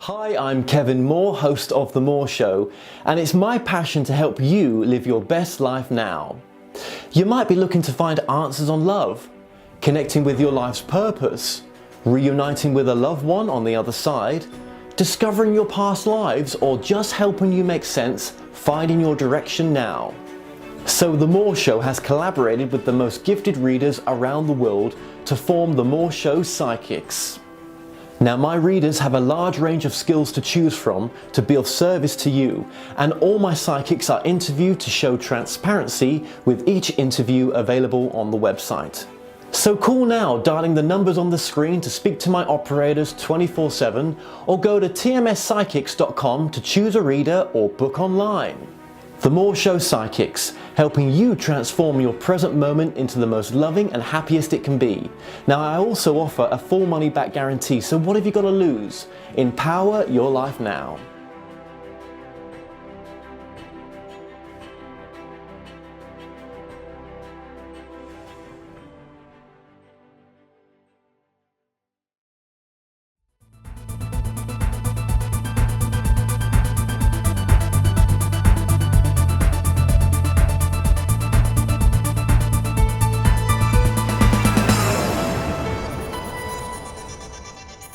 Hi, I'm Kevin Moore, host of The Moore Show, and it's my passion to help you live your best life now. You might be looking to find answers on love, connecting with your life's purpose, reuniting with a loved one on the other side, discovering your past lives, or just helping you make sense, finding your direction now. So The Moore Show has collaborated with the most gifted readers around the world to form The Moore Show Psychics. Now, my readers have a large range of skills to choose from to be of service to you, and all my psychics are interviewed to show transparency, with each interview available on the website. So call now, dialing the numbers on the screen to speak to my operators 24/7, or go to tmspsychics.com to choose a reader or book online. The Moore Show Psychics, helping you transform your present moment into the most loving and happiest it can be. Now, I also offer a full money back guarantee, so what have you got to lose? Empower your life now.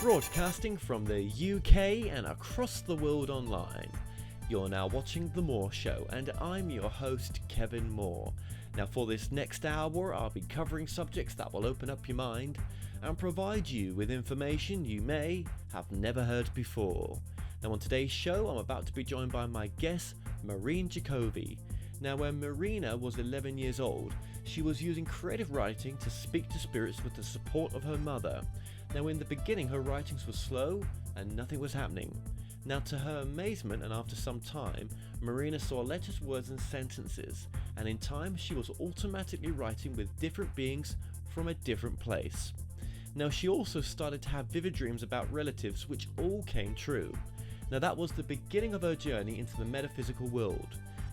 Broadcasting from the UK and across the world online. You're now watching The Moore Show, and I'm your host, Kevin Moore. Now, for this next hour, I'll be covering subjects that will open up your mind and provide you with information you may have never heard before. Now, on today's show, I'm about to be joined by my guest, Marina Jacobi. Now, when Marina was 11 years old, she was using creative writing to speak to spirits with the support of her mother. Now, in the beginning, her writings were slow and nothing was happening. Now, to her amazement, and after some time, Marina saw letters, words and sentences, and in time she was automatically writing with different beings from a different place. Now, she also started to have vivid dreams about relatives, which all came true. Now, that was the beginning of her journey into the metaphysical world.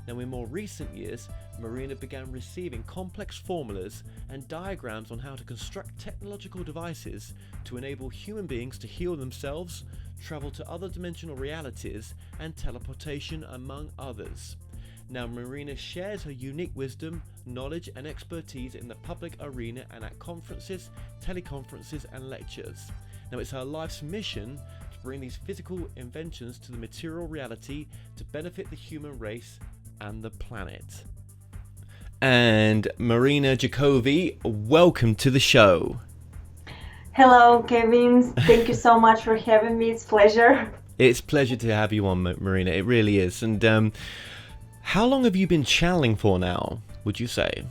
Now, in more recent years, Marina began receiving complex formulas and diagrams on how to construct technological devices to enable human beings to heal themselves, travel to other dimensional realities, and teleportation, among others. Now, Marina shares her unique wisdom, knowledge, and expertise in the public arena and at conferences, teleconferences, and lectures. Now, it's her life's mission to bring these physical inventions to the material reality to benefit the human race and the planet. And Marina Jacobi, welcome to the show. Hello, Kevin. Thank you so much for having me. It's a pleasure. It's a pleasure to have you on, Marina. It really is. And how long have you been channeling for now, would you say?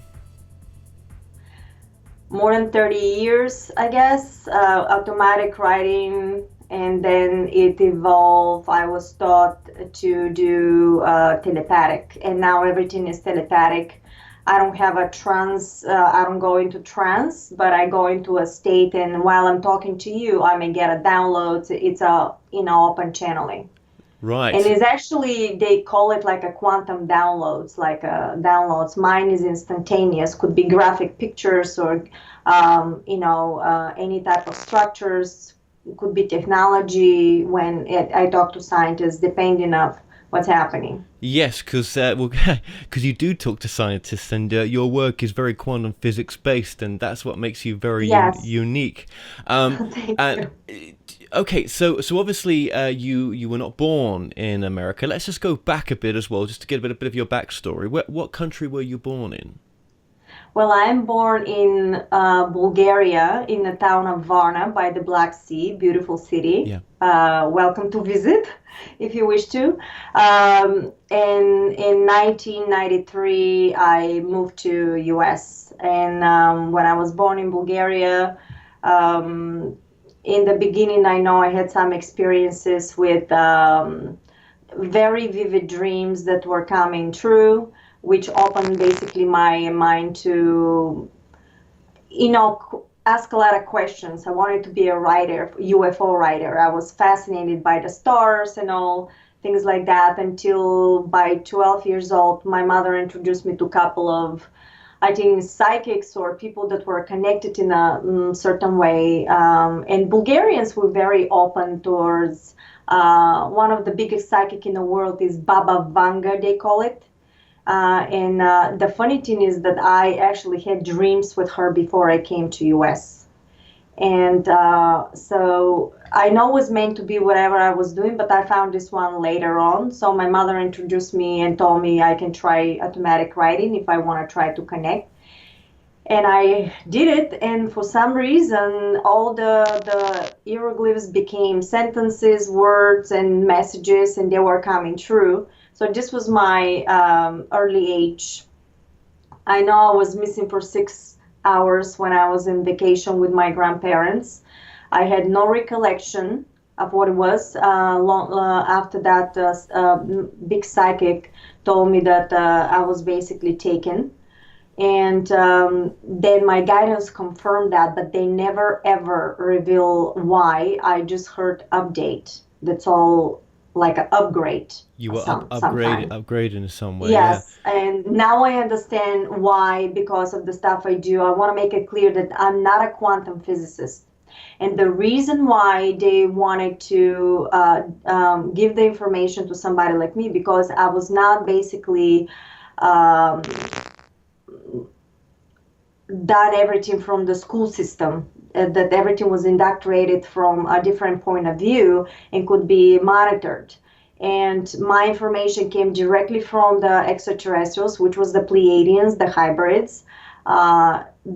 More than 30 years, I guess. Automatic writing, and then it evolved. I was taught to do telepathic, and now everything is telepathic. I don't have a trance, I don't go into trance, but I go into a state, and while I'm talking to you, I may get a download. It's a, open channeling. Right. And it's actually, they call it like a quantum downloads, downloads. Mine is instantaneous, could be graphic pictures or, any type of structures. It could be technology when I talk to scientists, depending on what's happening. Yes, because you do talk to scientists, and your work is very quantum physics based, and that's what makes you very unique. Thank you. Okay, so obviously you were not born in America. Let's just go back a bit as well, just to get a bit of your backstory. What country were you born in? Well, I'm born in Bulgaria, in the town of Varna by the Black Sea, beautiful city. Yeah. Welcome to visit if you wish to. And in 1993, I moved to US. And when I was born in Bulgaria, in the beginning, I know I had some experiences with very vivid dreams that were coming true, which opened basically my mind to, ask a lot of questions. I wanted to be a writer, UFO writer. I was fascinated by the stars and all things like that, until by 12 years old, my mother introduced me to a couple of I think psychics or people that were connected in a certain way. And Bulgarians were very open towards one of the biggest psychic in the world is Baba Vanga, they call it. And the funny thing is that I actually had dreams with her before I came to US. And so I know it was meant to be whatever I was doing, but I found this one later on. So my mother introduced me and told me I can try automatic writing if I want to try to connect. And I did it, and for some reason, all the hieroglyphs became sentences, words, and messages, and they were coming true. So this was my early age. I know I was missing for 6 hours when I was in vacation with my grandparents. I had no recollection of what it was. After that, big psychic told me that I was basically taken. And then my guidance confirmed that, but they never ever reveal why. I just heard update. That's all, like an upgrade. You were upgraded in some way. Yes, yeah. And now I understand why, because of the stuff I do. I want to make it clear that I'm not a quantum physicist. And the reason why they wanted to give the information to somebody like me, because I was not basically done everything from the school system, that everything was indoctrinated from a different point of view and could be monitored. And my information came directly from the extraterrestrials, which was the Pleiadians, the hybrids,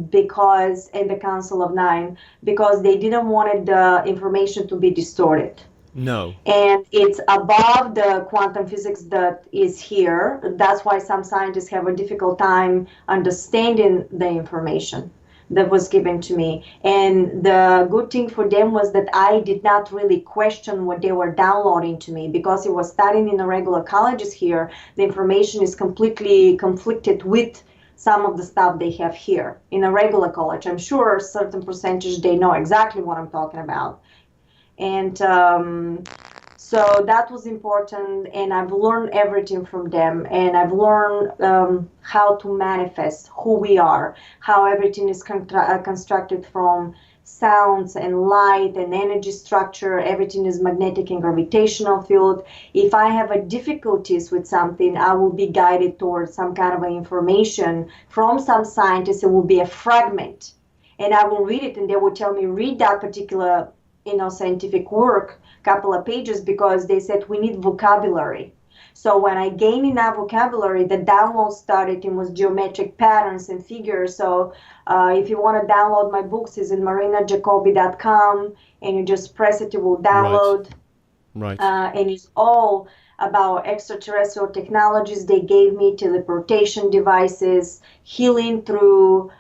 because, and the Council of Nine, because they didn't want the information to be distorted. No. And it's above the quantum physics that is here. That's why some scientists have a difficult time understanding the information that was given to me. And the good thing for them was that I did not really question what they were downloading to me, because it was studying in the regular colleges here. The information is completely conflicted with some of the stuff they have here in a regular college. I'm sure a certain percentage, they know exactly what I'm talking about. And so that was important, and I've learned everything from them, and I've learned how to manifest who we are, how everything is constructed from sounds and light and energy structure. Everything is magnetic and gravitational field. If I have a difficulties with something, I will be guided towards some kind of information from some scientists. It will be a fragment, and I will read it, and they will tell me, read that particular scientific work, couple of pages, because they said we need vocabulary. So when I gained enough vocabulary, the download started. It was geometric patterns and figures. So if you want to download my books, it's in marinajacobi.com, and you just press it, it will download. Right. And it's all about extraterrestrial technologies they gave me, teleportation devices, healing through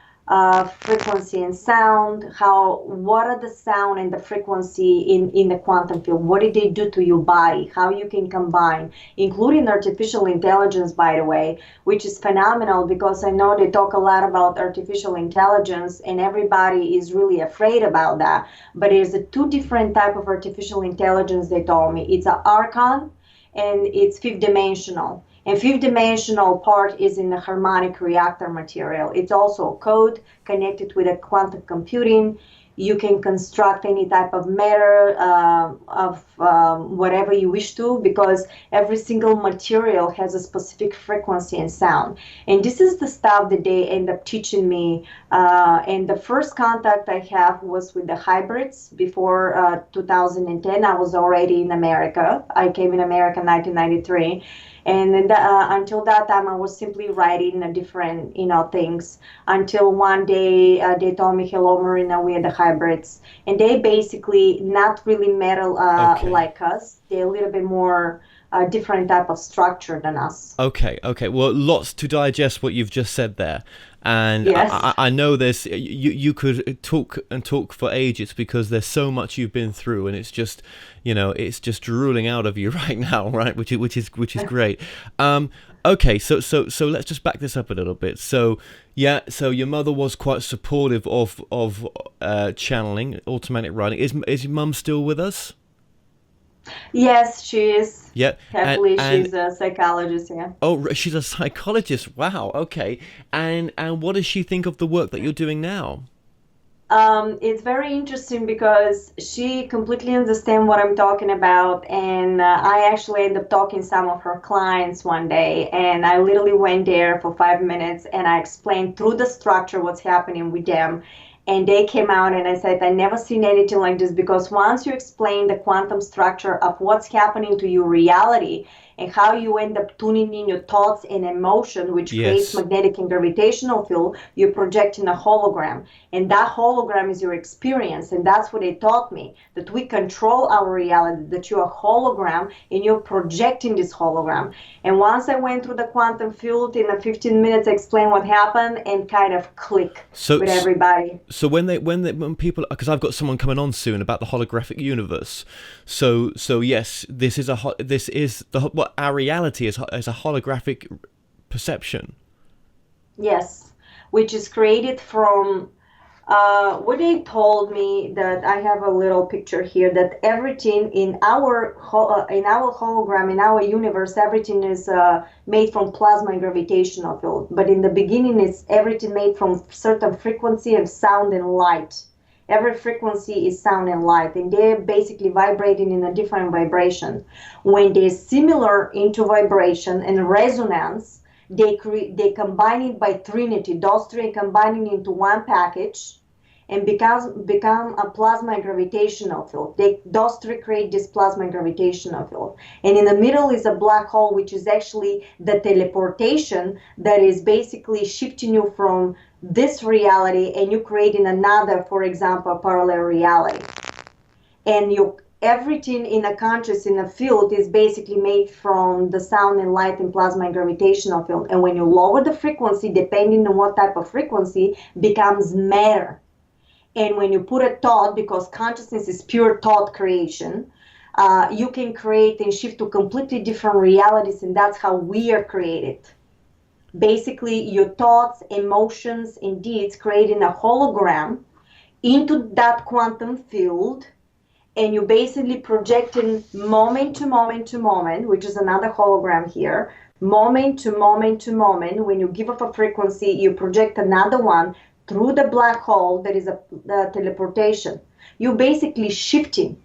frequency and sound, what are the sound and the frequency in the quantum field, what did they do to your body, how you can combine, including artificial intelligence, by the way, which is phenomenal, because I know they talk a lot about artificial intelligence and everybody is really afraid about that, but there's two different type of artificial intelligence, they told me. It's an archon and it's fifth dimensional. And fifth dimensional part is in the harmonic reactor material. It's also a code connected with a quantum computing. You can construct any type of matter of whatever you wish to, because every single material has a specific frequency and sound. And this is the stuff that they end up teaching me. And the first contact I have was with the hybrids before 2010. I was already in America. I came in America in 1993. And until that time, I was simply writing different, things. Until one day, they told me, "Hello, Marina, we are the hybrids," and they basically not really metal like us. They're a little bit more different type of structure than us. Okay. Well, lots to digest what you've just said there. And yes. I know there's you could talk for ages, because there's so much you've been through, and it's just it's just drooling out of you right now, right? Which is great. Okay, so let's just back this up a little bit. So your mother was quite supportive of channeling, automatic writing. Is your mum still with us? Yes, she is. Yeah, Happily, and she's a psychologist. Yeah. oh, she's a psychologist. Wow. Okay. And what does she think of the work that you're doing now? It's very interesting because she completely understands what I'm talking about, and I actually ended up talking to some of her clients one day, and I literally went there for 5 minutes, and I explained through the structure what's happening with them, and they came out, and I said I never seen anything like this, because once you explain the quantum structure of what's happening to your reality and how you end up tuning in your thoughts and emotion, which creates Yes. magnetic and gravitational field, you're projecting a hologram. And that hologram is your experience. And that's what they taught me, that we control our reality, that you're a hologram and you're projecting this hologram. And once I went through the quantum field in a 15 minutes, I explained what happened and kind of click So, with everybody. so when people, because I've got someone coming on soon about the holographic universe. So yes, this is the what our reality is a holographic perception. Yes, which is created from what they told me, that I have a little picture here, that everything in our hologram, in our universe, everything is made from plasma and gravitational field. But in the beginning, it's everything made from certain frequency of sound and light. Every frequency is sound and light, and they're basically vibrating in a different vibration. When they're similar into vibration and resonance, they combine it by trinity. Those three combining into one package and become a plasma and gravitational field. Those three create this plasma and gravitational field. And in the middle is a black hole, which is actually the teleportation that is basically shifting you from this reality and you creating another, for example, parallel reality. And everything in a conscious, in a field, is basically made from the sound and light and plasma and gravitational field. And when you lower the frequency, depending on what type of frequency, becomes matter. And when you put a thought, because consciousness is pure thought creation, you can create and shift to completely different realities, and that's how we are created. Basically, your thoughts, emotions, and deeds creating a hologram into that quantum field, and you're basically projecting moment to moment to moment, which is another hologram here, moment to moment to moment. When you give up a frequency, you project another one through the black hole that is the teleportation. You're basically shifting.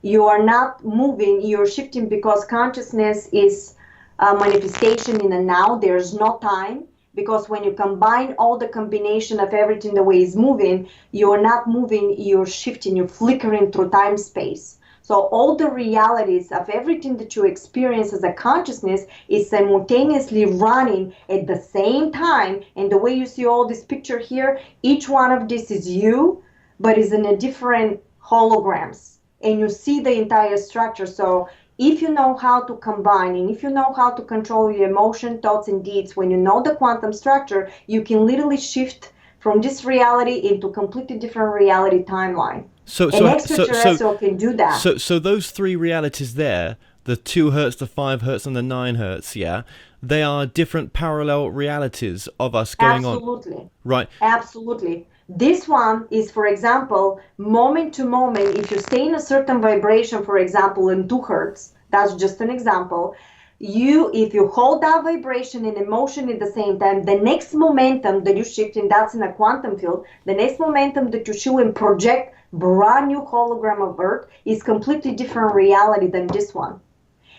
You are not moving, you're shifting, because consciousness is a manifestation in a now. There's no time, because when you combine all the combination of everything the way it's moving, you're not moving, you're shifting, you're flickering through time space. So all the realities of everything that you experience as a consciousness is simultaneously running at the same time. And the way you see all this picture here, each one of this is you, but is in a different holograms. And you see the entire structure. So if you know how to combine, and if you know how to control your emotion, thoughts, and deeds, when you know the quantum structure, you can literally shift from this reality into completely different reality timeline. An extraterrestrial can do that. So those three realities there, the 2 hertz, the 5 hertz, and the 9 hertz, yeah, they are different parallel realities of us going on. Absolutely. Right. Absolutely. This one is, for example, moment to moment. If you stay in a certain vibration, for example, in 2 hertz, that's just an example. If you hold that vibration and emotion at the same time, the next momentum that you shift, and that's in a quantum field, the next momentum that you show and project brand new hologram of Earth is completely different reality than this one.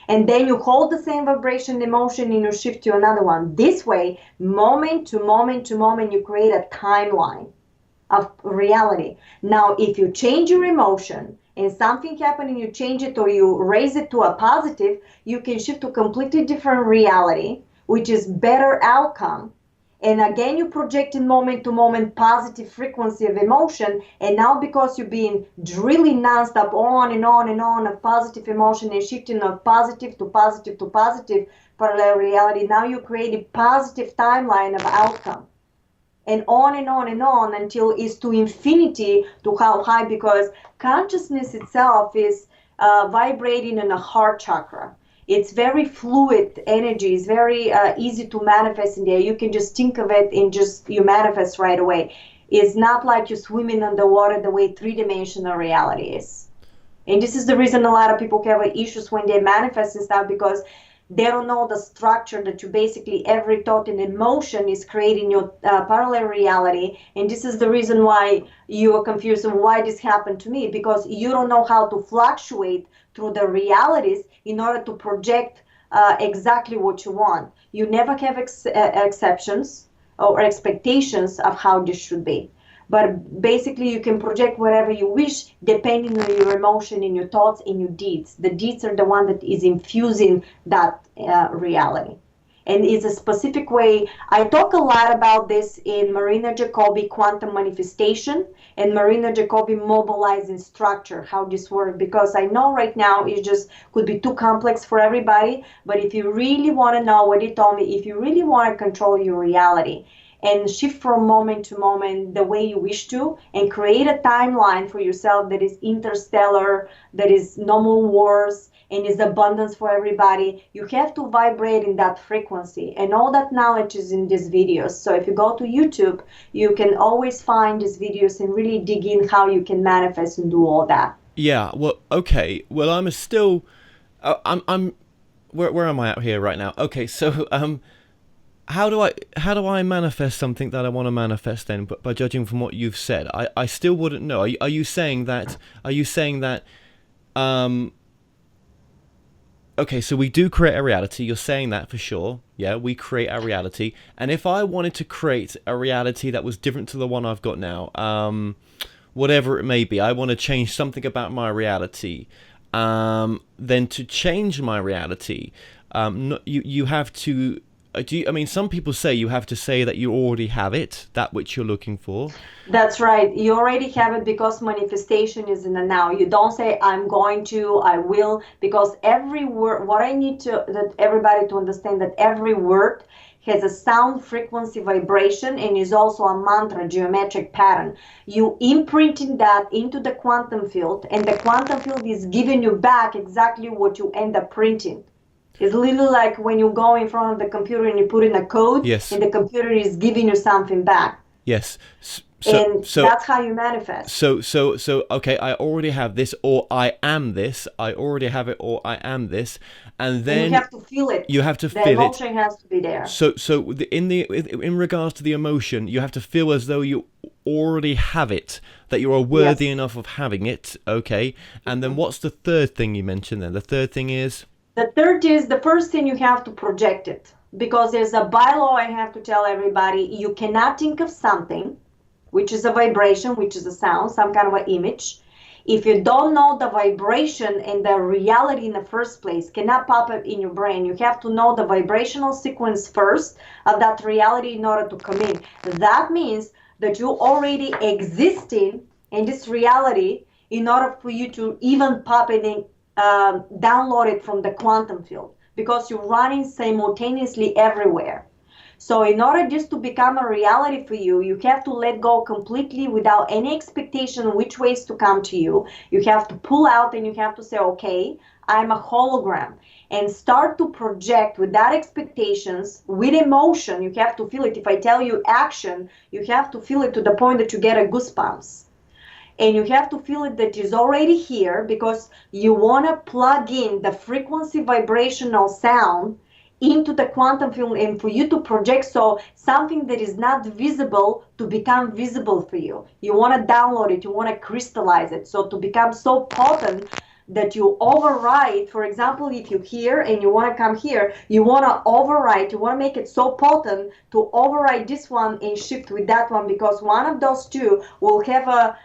And then you hold the same vibration, emotion, and you shift to another one. This way, moment to moment to moment, you create a timeline of reality. Now, if you change your emotion and something happened and you change it or you raise it to a positive, you can shift to a completely different reality, which is better outcome. And again, you project in moment to moment positive frequency of emotion. And now because you're being drilling nonstop on and on and on of positive emotion and shifting of positive to positive to positive parallel reality, now you create a positive timeline of outcome. And on and on and on until it's to infinity, to how high, because consciousness itself is vibrating in a heart chakra. It's very fluid energy. It's very easy to manifest in there. You can just think of it and just you manifest right away. It's not like you're swimming underwater the way three-dimensional reality is. And this is the reason a lot of people have issues when they manifest and stuff, because they don't know the structure that you basically every thought and emotion is creating your parallel reality. And this is the reason why you are confused and why this happened to me, because you don't know how to fluctuate through the realities in order to project exactly what you want. You never have exceptions or expectations of how this should be. But basically, you can project whatever you wish depending on your emotion and your thoughts and your deeds. The deeds are the one that is infusing that reality. And it's a specific way. I talk a lot about this in Marina Jacobi Quantum Manifestation and Marina Jacobi Mobilizing Structure, how this works, because I know right now it just could be too complex for everybody. But if you really want to know what he told me, if you really want to control your reality and shift from moment to moment the way you wish to, and create a timeline for yourself that is interstellar, that is no more wars, and is abundance for everybody, you have to vibrate in that frequency. And all that knowledge is in these videos. So if you go to YouTube, you can always find these videos and really dig in how you can manifest and do all that. Yeah, well, okay. Well, I'm still... I'm where am I out here right now? Okay, so... How do I manifest something that I want to manifest then? But by judging from what you've said, I still wouldn't know. Are you saying that? Okay, so we do create a reality. You're saying that for sure. Yeah, we create a reality. And if I wanted to create a reality that was different to the one I've got now, whatever it may be, I want to change something about my reality. Then to change my reality, you have to. Some people say you have to say that you already have it, that which you're looking for. That's right. You already have it, because manifestation is in the now. You don't say, I'm going to, I will, because every word, what I need that everybody to understand, that every word has a sound, frequency, vibration, and is also a mantra, geometric pattern. You imprinting that into the quantum field, and the quantum field is giving you back exactly what you end up printing. It's literally like when you go in front of the computer and you put in a code, yes, and the computer is giving you something back. Yes. So that's how you manifest. So, okay, I already have this, or I am this. I already have it, or I am this. And then you have to feel it. You have to feel it. The emotion has to be there. So in regards to the emotion, you have to feel as though you already have it, that you are worthy enough of having it. Okay. And then what's the third thing you mentioned then? The third thing is? The third is, the first thing, you have to project it, because there's a bylaw I have to tell everybody. You cannot think of something, which is a vibration, which is a sound, some kind of an image. If you don't know the vibration and the reality in the first place, cannot pop up in your brain. You have to know the vibrational sequence first of that reality in order to come in. That means that you already existing in this reality in order for you to even pop it in, download it from the quantum field, because you're running simultaneously everywhere. So in order just to become a reality for you, you have to let go completely without any expectation which ways to come to you. You have to pull out, and you have to say, okay, I'm a hologram, and start to project without expectations, with emotion. You have to feel it. If I tell you action, you have to feel it to the point that you get a goosebumps. And you have to feel it that is already here, because you want to plug in the frequency vibrational sound into the quantum field, and for you to project, so something that is not visible to become visible for you. You want to download it, you want to crystallize it, so to become so potent that you override. For example, if you're here and you want to come here, you want to override, you want to make it so potent to override this one and shift with that one, because one of those two will have a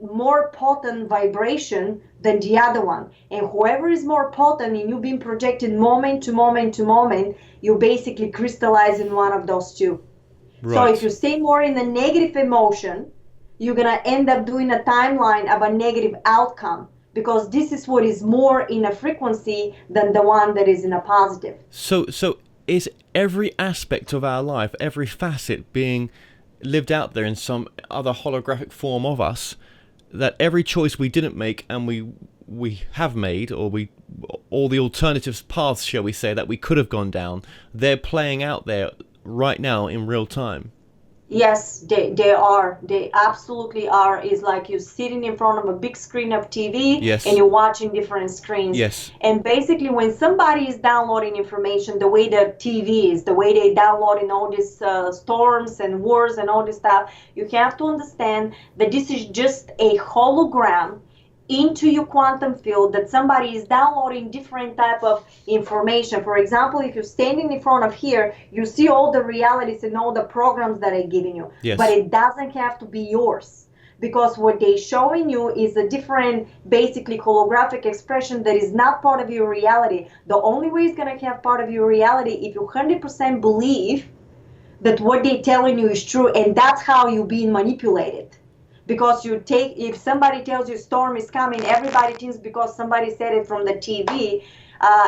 more potent vibration than the other one. And whoever is more potent, and you've been projected moment to moment to moment, you basically crystallize in one of those two. Right. So if you stay more in the negative emotion, you're going to end up doing a timeline of a negative outcome, because this is what is more in a frequency than the one that is in a positive. So is every aspect of our life, every facet being lived out there in some other holographic form of us, that every choice we didn't make and we have made, or all the alternative paths, shall we say, that we could have gone down, they're playing out there right now in real time? Yes, they are. They absolutely are. It's like you're sitting in front of a big screen of TV and Yes. you're watching different screens. Yes. And basically, when somebody is downloading information, the way the TV is, the way they downloading all these storms and wars and all this stuff, you have to understand that this is just a hologram into your quantum field, that somebody is downloading different type of information. For example, if you're standing in front of here, you see all the realities and all the programs that are giving you, but Yes. it doesn't have to be yours, because what they're showing you is a different, basically holographic expression that is not part of your reality. The only way it's going to have part of your reality if you 100% believe that what they're telling you is true, and that's how you're being manipulated. Because you take, if somebody tells you storm is coming, everybody thinks because somebody said it from the TV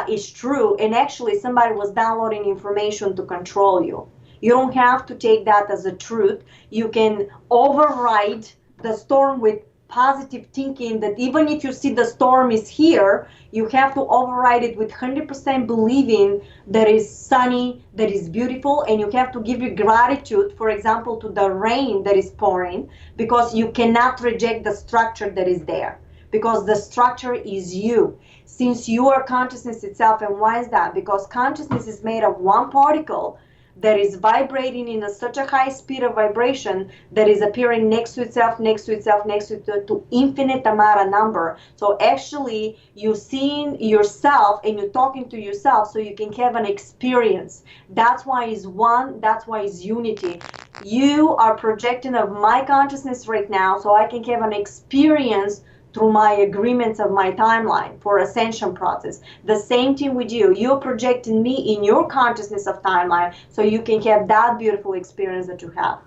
is true, and actually somebody was downloading information to control you. You don't have to take that as a truth. You can override the storm with positive thinking, that even if you see the storm is here, you have to override it with 100% believing that is sunny, that is beautiful, and you have to give your gratitude, for example, to the rain that is pouring, because you cannot reject the structure that is there, because the structure is you. Since you are consciousness itself. And why is that? Because consciousness is made of one particle that is vibrating in such a high speed of vibration that is appearing next to itself, next to itself, next to itself, to infinite amount of number. So actually you're seeing yourself and you're talking to yourself, so you can have an experience. That's why it's one, that's why it's unity. You are projecting of my consciousness right now, so I can have an experience through my agreements of my timeline for ascension process. The same thing with you. You're projecting me in your consciousness of timeline, so you can have that beautiful experience that you have.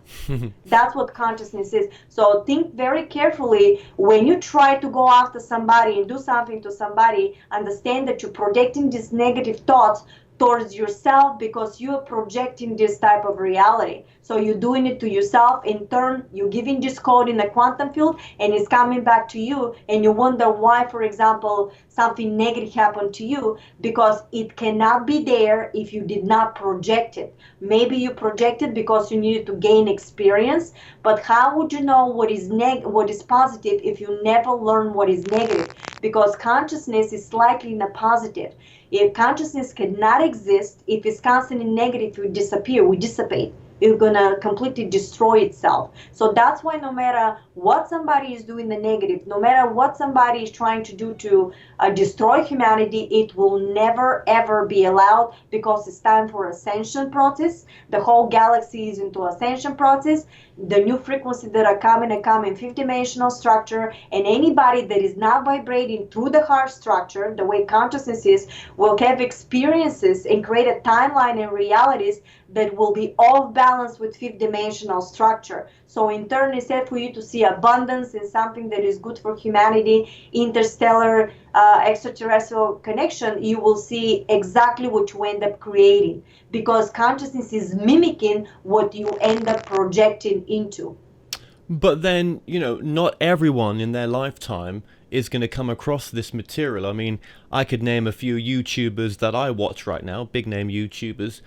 That's what consciousness is. So think very carefully when you try to go after somebody and do something to somebody. Understand that you're projecting these negative thoughts towards yourself, because you are projecting this type of reality. So you're doing it to yourself. In turn, you're giving this code in the quantum field, and it's coming back to you, and you wonder why, for example, something negative happened to you, because it cannot be there if you did not project it. Maybe you projected because you needed to gain experience, but how would you know what is positive if you never learn what is negative? Because consciousness is slightly in the positive. If consciousness cannot exist, if it's constantly negative, we disappear, we dissipate. It's gonna completely destroy itself. So that's why no matter what somebody is doing the negative, no matter what somebody is trying to do to destroy humanity, it will never ever be allowed, because it's time for ascension process. The whole galaxy is into ascension process. The new frequencies that are coming and come in fifth dimensional structure, and anybody that is not vibrating through the heart structure, the way consciousness is, will have experiences and create a timeline and realities that will be off balance with fifth dimensional structure. So in turn, instead for you to see abundance in something that is good for humanity, interstellar, extraterrestrial connection, you will see exactly what you end up creating, because consciousness is mimicking what you end up projecting into. But then, not everyone in their lifetime is going to come across this material. I mean, I could name a few YouTubers that I watch right now, big name YouTubers,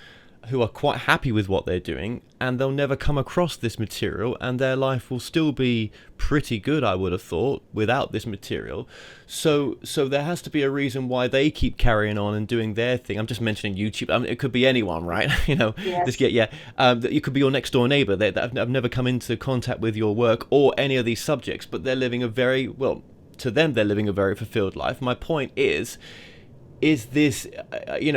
who are quite happy with what they're doing, and they'll never come across this material, and their life will still be pretty good, I would have thought, without this material. So there has to be a reason why they keep carrying on and doing their thing. I'm just mentioning YouTube. I mean, it could be anyone, right? Yes. It could be your next door neighbor that have never come into contact with your work or any of these subjects, but they're living to them, they're living a very fulfilled life. My point is this,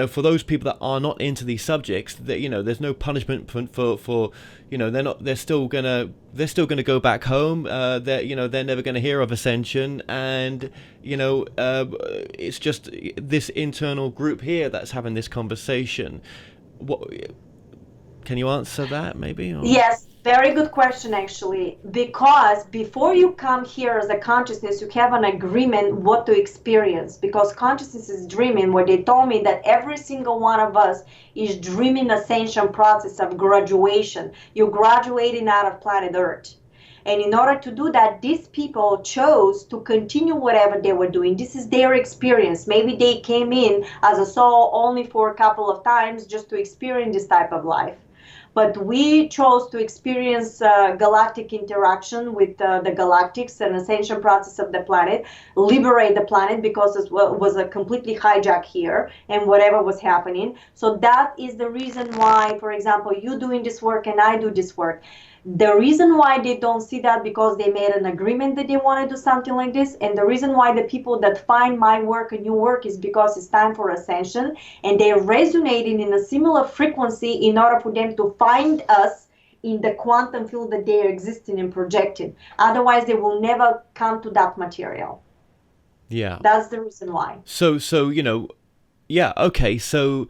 for those people that are not into these subjects, that there's no punishment for they're still gonna go back home. They're never gonna hear of ascension, and it's just this internal group here that's having this conversation. What can you answer that, maybe? Or? Yes, very good question, actually. Because before you come here as a consciousness, you have an agreement what to experience. Because consciousness is dreaming, where they told me that every single one of us is dreaming ascension process of graduation. You're graduating out of planet Earth. And in order to do that, these people chose to continue whatever they were doing. This is their experience. Maybe they came in as a soul only for a couple of times just to experience this type of life. but we chose to experience galactic interaction with the galactics and ascension process of the planet, liberate the planet because it was a completely hijack here and whatever was happening. So that is the reason why, for example, you doing this work and I do this work. The reason why they don't see that because they made an agreement that they want to do something like this, and the reason why the people that find my work and new work is because it's time for ascension, and they're resonating in a similar frequency in order for them to find us in the quantum field that they are existing and projecting. Otherwise, they will never come to that material. Yeah. That's the reason why. So yeah, okay, so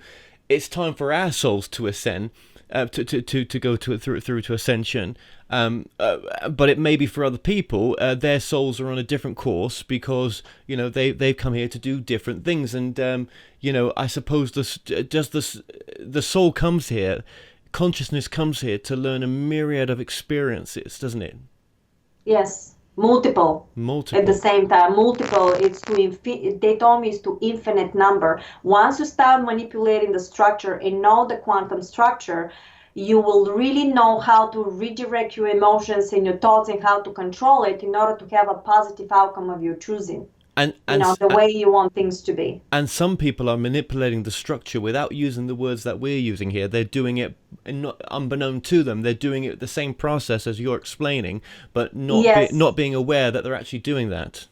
it's time for our souls to ascend. To go through to ascension, but it may be for other people their souls are on a different course because they've come here to do different things, and I suppose the soul comes here, consciousness comes here to learn a myriad of experiences, doesn't it? Yes. Multiple at the same time. Multiple, it's they told me it's to infinite number. Once you start manipulating the structure and know the quantum structure, you will really know how to redirect your emotions and your thoughts and how to control it in order to have a positive outcome of your choosing. And the way you want things to be. And some people are manipulating the structure without using the words that we're using here. They're doing it unbeknown to them. They're doing it the same process as you're explaining, but not being aware that they're actually doing that.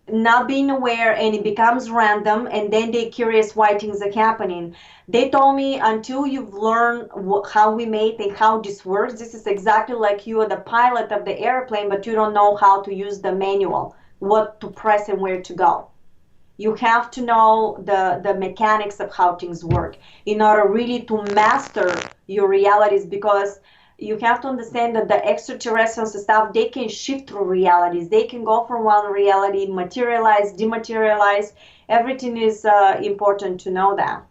Not being aware, and it becomes random, and then they're curious why things are happening. They told me until you've learned how we made and how this works, this is exactly like you are the pilot of the airplane, but you don't know how to use the manual, what to press and where to go. You have to know the mechanics of how things work in order really to master your realities, because you have to understand that the extraterrestrials and stuff, they can shift through realities. They can go from one reality, materialize, dematerialize. Everything is important to know that,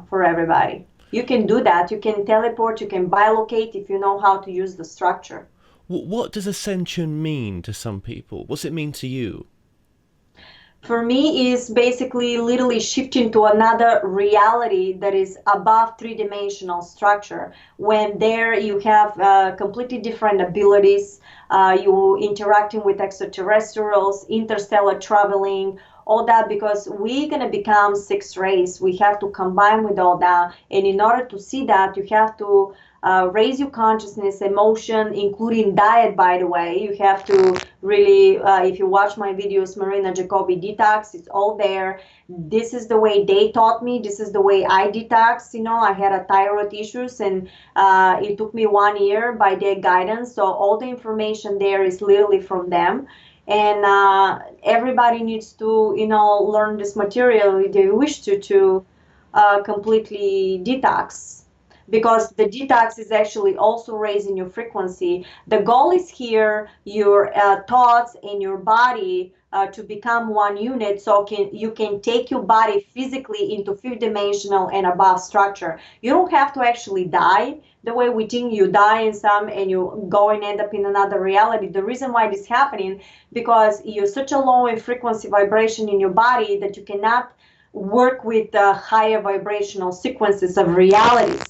for everybody. You can do that. You can teleport, you can bilocate if you know how to use the structure. What does ascension mean to some people? What's it mean to you? For me, is basically literally shifting to another reality that is above three-dimensional structure. When there you have completely different abilities, you interacting with extraterrestrials, interstellar traveling, all that, because we're going to become sixth race. We have to combine with all that. And in order to see that, you have to raise your consciousness, emotion, including diet, by the way. You have to really, if you watch my videos, Marina, Jacobi, detox, it's all there. This is the way they taught me. This is the way I detox. I had a thyroid issues, and it took me 1 year by their guidance. So all the information there is literally from them. And everybody needs to, learn this material if they wish to completely detox. Because the detox is actually also raising your frequency. The goal is here, your thoughts and your body to become one unit, so you can take your body physically into fifth dimensional and above structure. You don't have to actually die the way we think you die in some and you go and end up in another reality. The reason why this is happening, because you're such a low in frequency vibration in your body that you cannot work with the higher vibrational sequences of realities.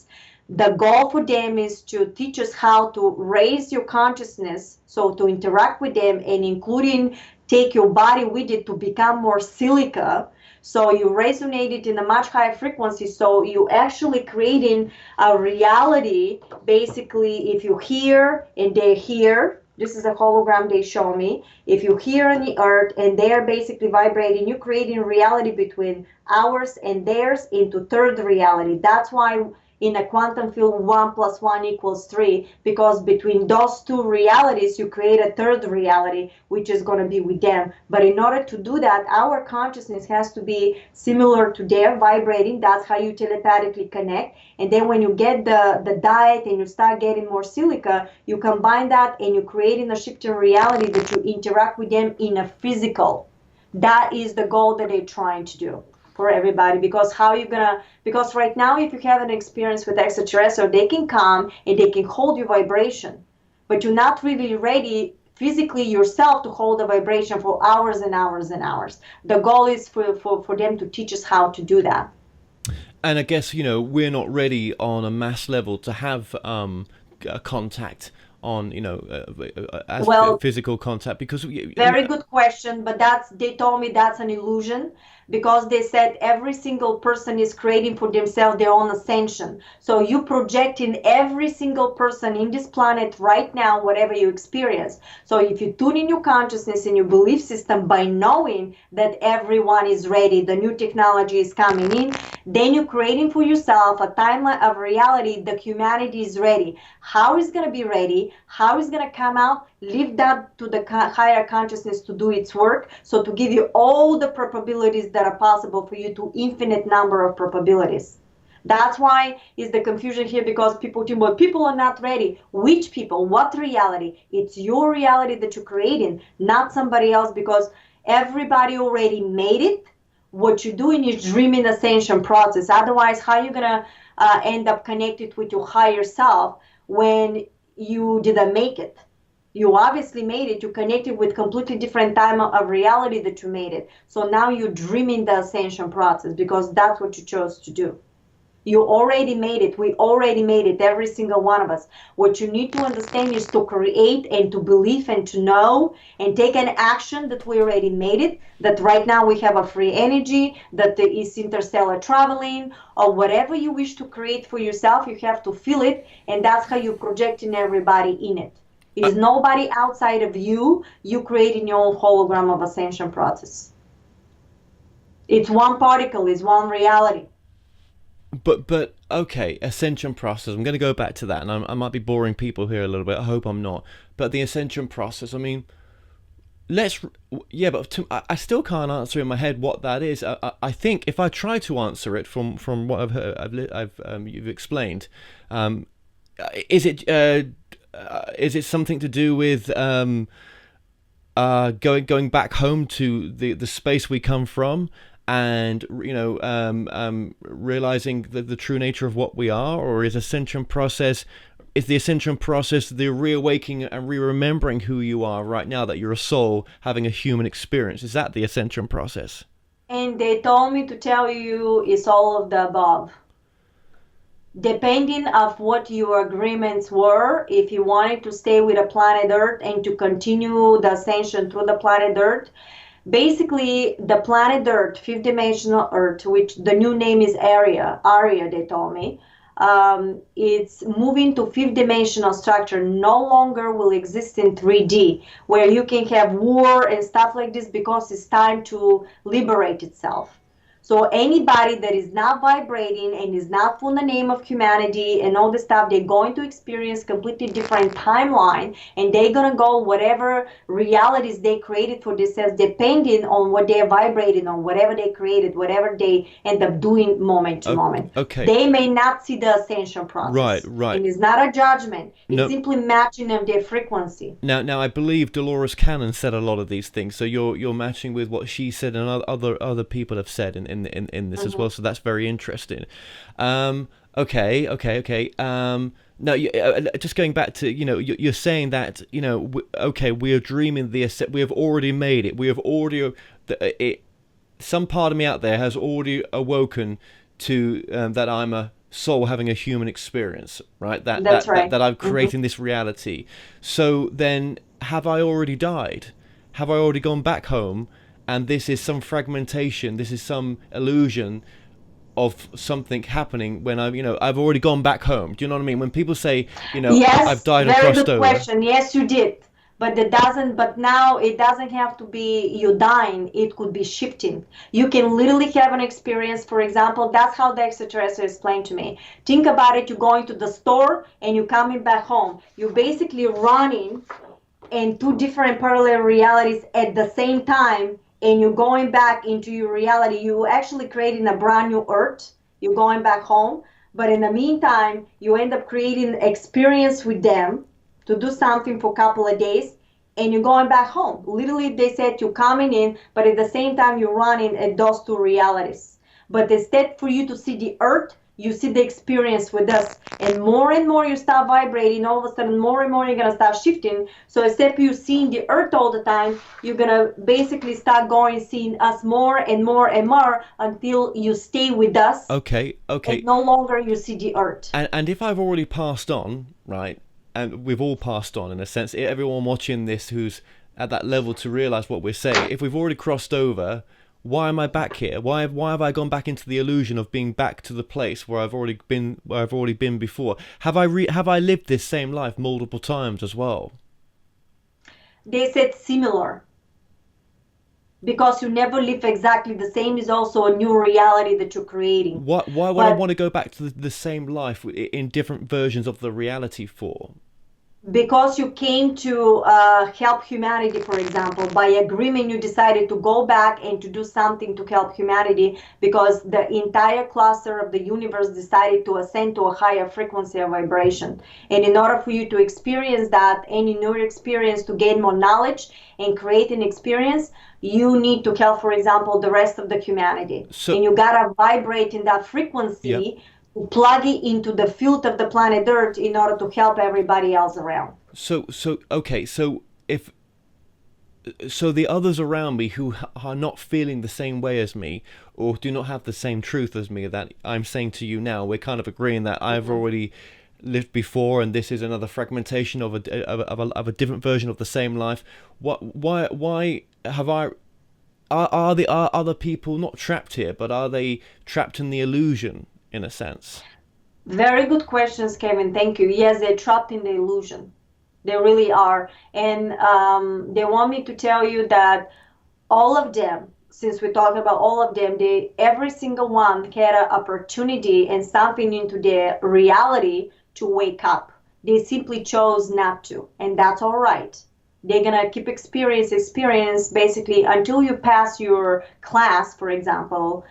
The goal for them is to teach us how to raise your consciousness, so to interact with them, and including take your body with it to become more silica, so you resonate it in a much higher frequency, so you actually creating a reality. Basically, if you hear and they hear, this is a hologram they show me, if you hear on the earth and they're basically vibrating, you're creating reality between ours and theirs into third reality. That's why in a quantum field, 1 + 1 = 3, because between those two realities, you create a third reality, which is going to be with them. But in order to do that, our consciousness has to be similar to their vibrating. That's how you telepathically connect. And then when you get the diet and you start getting more silica, you combine that and you create in a shifting reality that you interact with them in a physical. That is the goal that they're trying to do for everybody. Because because right now, if you have an experience with extraterrestrial, they can come and they can hold your vibration, but you're not really ready physically yourself to hold the vibration for hours and hours and hours. The goal is for them to teach us how to do that. And I guess, we're not ready on a mass level to have contact on, as Well, physical contact, because very good question, but they told me that's an illusion, because they said every single person is creating for themselves their own ascension. So you project in every single person in this planet right now whatever you experience. So if you tune in your consciousness and your belief system by knowing that everyone is ready, the new technology is coming in, then you're creating for yourself a timeline of reality that humanity is ready. How is going to be ready? How is going to come out? Leave that to the higher consciousness to do its work. So to give you all the probabilities that are possible for you, to infinite number of probabilities. That's why is the confusion here, because people think, well, people are not ready. Which people? What reality? It's your reality that you're creating, not somebody else, because everybody already made it. What you're doing is dreaming ascension process. Otherwise, how are you going to end up connected with your higher self when you didn't make it? You obviously made it. You connected with completely different time of reality that you made it. So now you're dreaming the ascension process, because that's what you chose to do. You already made it. We already made it, every single one of us. What you need to understand is to create and to believe and to know and take an action that we already made it, that right now we have a free energy, that there is interstellar traveling, or whatever you wish to create for yourself, you have to feel it, and that's how you're projecting everybody in it. It is nobody outside of you. You creating your own hologram of ascension process. It's one particle, it's one reality. But okay, ascension process. I'm going to go back to that, and I might be boring people here a little bit. I hope I'm not. But the ascension process. I mean, but I still can't answer in my head what that is. I think if I try to answer it from what I've heard, you've explained, is it something to do with going back home to the space we come from, and realizing the true nature of what we are? Or is the ascension process the reawakening and re-remembering who you are right now, that you're a soul having a human experience? Is that the ascension process? And they told me to tell you it's all of the above, depending of what your agreements were. If you wanted to stay with the planet Earth and to continue the ascension through the planet Earth, basically the planet Earth, fifth dimensional Earth, which the new name is Aria, they told me, it's moving to fifth dimensional structure, no longer will exist in 3D, where you can have war and stuff like this, because it's time to liberate itself. So anybody that is not vibrating and is not from the name of humanity and all this stuff, they're going to experience completely different timeline, and they're going to go whatever realities they created for themselves, depending on what they're vibrating on, whatever they created, whatever they end up doing moment to moment. Okay. They may not see the ascension process. Right. And it's not a judgment. It's No. simply matching them their frequency. Now I believe Dolores Cannon said a lot of these things, so you're matching with what she said and other people have said in this as well. So that's very interesting. Okay. Now, just going back to, you're saying that, we are dreaming we have already made it. We have already, some part of me out there has already awoken to that I'm a soul having a human experience, right? That's right. That I'm creating this reality. So then, have I already died? Have I already gone back home? And this is some fragmentation. This is some illusion of something happening when I've already gone back home. Do you know what I mean? When people say, yes, I've died and crossed over. Very good question. Yes, you did. But now it doesn't have to be you dying. It could be shifting. You can literally have an experience. For example, that's how the extraterrestrial explained to me. Think about it. You're going to the store and you're coming back home. You're basically running in two different parallel realities at the same time, and you're going back into your reality. You're actually creating a brand new Earth. You're going back home. But in the meantime, you end up creating experience with them to do something for a couple of days, and you're going back home. Literally, they said you're coming in, but at the same time, you're running at those two realities. But instead for you to see the Earth, you see the experience with us, and more you start vibrating, all of a sudden more and more you're gonna start shifting. So except you seeing the earth all the time, you're gonna basically start going seeing us more and more and more until you stay with us. Okay. And no longer you see the earth. And if I've already passed on, right, and we've all passed on in a sense, everyone watching this who's at that level to realize what we're saying, if we've already crossed over, why am I back here? Why have I gone back into the illusion of being back to the place where I've already been before? Have I lived this same life multiple times as well? They said similar. Because you never live exactly the same is also a new reality that you're creating. Why would I want to go back to the same life in different versions of the reality for? Because you came to help humanity, for example. By agreement, you decided to go back and to do something to help humanity because the entire cluster of the universe decided to ascend to a higher frequency of vibration. And in order for you to experience that, and in your experience to gain more knowledge and create an experience, you need to help, for example, the rest of the humanity. And you gotta vibrate in that frequency. Yep. Plug it into the field of the planet Earth in order to help everybody else around. So the others around me who are not feeling the same way as me or do not have the same truth as me that I'm saying to you now, we're kind of agreeing that I've already lived before and this is another fragmentation of a different version of the same life. Why have are the other people not trapped here, but are they trapped in the illusion? In a sense. Very good questions, Kevin. Thank you. Yes, they're trapped in the illusion. They really are. And they want me to tell you that all of them, since we're talking about all of them, every single one had an opportunity and something into their reality to wake up. They simply chose not to. And that's all right. They're going to keep experience basically until you pass your class, for example.